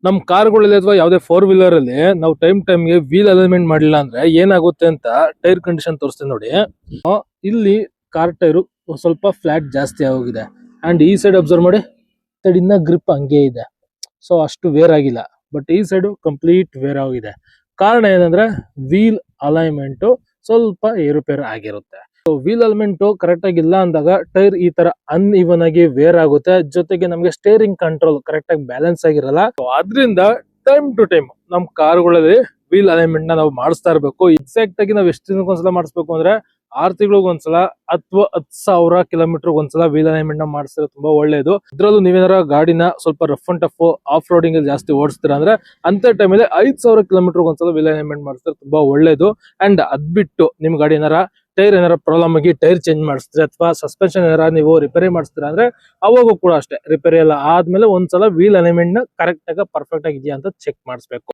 ನಮ್ ಕಾರ್ಗಳಲ್ಲಿ ಅಥವಾ ಯಾವುದೇ ಫೋರ್ ವೀಲರ್ ಅಲ್ಲಿ ನಾವು ಟೈಮ್ಗೆ ವೀಲ್ ಅಲೈನ್ಮೆಂಟ್ ಮಾಡಿಲ್ಲ ಅಂದ್ರೆ ಏನಾಗುತ್ತೆ ಅಂತ ಟೈರ್ ಕಂಡೀಷನ್ ತೋರಿಸ್ತೀನಿ ನೋಡಿ. ಇಲ್ಲಿ ಕಾರ್ ಟೈರು ಸ್ವಲ್ಪ ಫ್ಲಾಟ್ ಜಾಸ್ತಿ ಆಗೋಗಿದೆ. ಅಂಡ್ ಈ ಸೈಡ್ ಅಬ್ಸರ್ವ್ ಮಾಡಿ, ಸೈಡ್ ಇನ್ನ ಗ್ರಿಪ್ ಹಂಗೆ ಇದೆ, ಸೊ ಅಷ್ಟು ವೇರ್ ಆಗಿಲ್ಲ. ಬಟ್ ಈ ಸೈಡ್ ಕಂಪ್ಲೀಟ್ ವೇರ್ ಆಗಿದೆ. ಕಾರಣ ಏನಂದ್ರೆ ವೀಲ್ ಅಲೈನ್ಮೆಂಟ್ ಸ್ವಲ್ಪ ಏರುಪೇರು ಆಗಿರುತ್ತೆ. ವೀಲ್ ಅಲೈನ್ಮೆಂಟ್ ಕರೆಕ್ಟ್ ಆಗಿ ಇಲ್ಲ ಅಂದಾಗ ಟೈರ್ ಈ ತರ ಅನ್ಇವನ್ ಆಗಿ ವೇರ್ ಆಗುತ್ತೆ. ಜೊತೆಗೆ ನಮಗೆ ಸ್ಟೇರಿಂಗ್ ಕಂಟ್ರೋಲ್ ಕರೆಕ್ಟ್ ಆಗಿ ಬ್ಯಾಲೆನ್ಸ್ ಆಗಿರಲ್ಲ. ಆದ್ರಿಂದ ಟೈಮ್ ಟು ಟೈಮ್ ನಮ್ ಕಾರ್ಗಳಲ್ಲಿ ವೀಲ್ ಅಲೈನ್ಮೆಂಟ್ ನ ನಾವು ಮಾಡಿಸ್ತಾ ಇರಬೇಕು. ಎಕ್ಸಾಕ್ಟ್ ಆಗಿ ನಾವು ಎಷ್ಟು ದಿನಕ್ಕೊಂದ್ಸಲ ಮಾಡಿಸ್ಬೇಕು ಅಂದ್ರೆ 6 ತಿಂಗಳಿಗೊಂದ್ಸಲ ಅಥವಾ 10,000 ಕಿಲೋಮೀಟರ್ ಒಂದ್ಸಲ ವೀಲ್ ಅಲೈನ್ಮೆಂಟ್ ನ ಮಾಡಿಸಿದ್ರೆ ತುಂಬಾ ಒಳ್ಳೇದು. ಇದ್ರಲ್ಲೂ ನೀವೇನಾರ ಗಾಡಿನ ಸ್ವಲ್ಪ rough and tough off roading ಅಲ್ಲಿ ಜಾಸ್ತಿ ಓಡಿಸ್ತೀರಾ ಅಂದ್ರೆ ಅಂತ ಟೈಮಲ್ಲಿ 5,000 ಕಿಲೋಮೀಟರ್ ಒಂದ್ಸಲ ವೀಲ್ ಅಲೈನ್ಮೆಂಟ್ ಮಾಡಿಸಿದ್ರೆ ತುಂಬಾ ಒಳ್ಳೇದು. ಅಂಡ್ ಅದ್ಬಿಟ್ಟು ನಿಮ್ ಗಾಡಿ ಏನಾರ ಟೈರ್ ಏನಾರ ಪ್ರಾಬ್ಲಮ್ ಆಗಿ ಟೈರ್ ಚೇಂಜ್ ಮಾಡಿಸ್ತೀರಾ ಅಥವಾ ಸಸ್ಪೆನ್ಷನ್ ಏನಾರ ನೀವು ರಿಪೇರಿ ಮಾಡಿಸ್ತೀರಾ ಅಂದ್ರೆ ಅವಾಗೂ ಕೂಡ ಅಷ್ಟೇ ರಿಪೇರಿ ಎಲ್ಲ ಆದ್ಮೇಲೆ ಒಂದ್ಸಲ ವೀಲ್ ಅಲೈನ್ಮೆಂಟ್ ನ ಕರೆಕ್ಟ್ ಆಗಿ ಪರ್ಫೆಕ್ಟ್ ಆಗಿದೆಯಾ ಅಂತ ಚೆಕ್ ಮಾಡಿಸ್ಬೇಕು.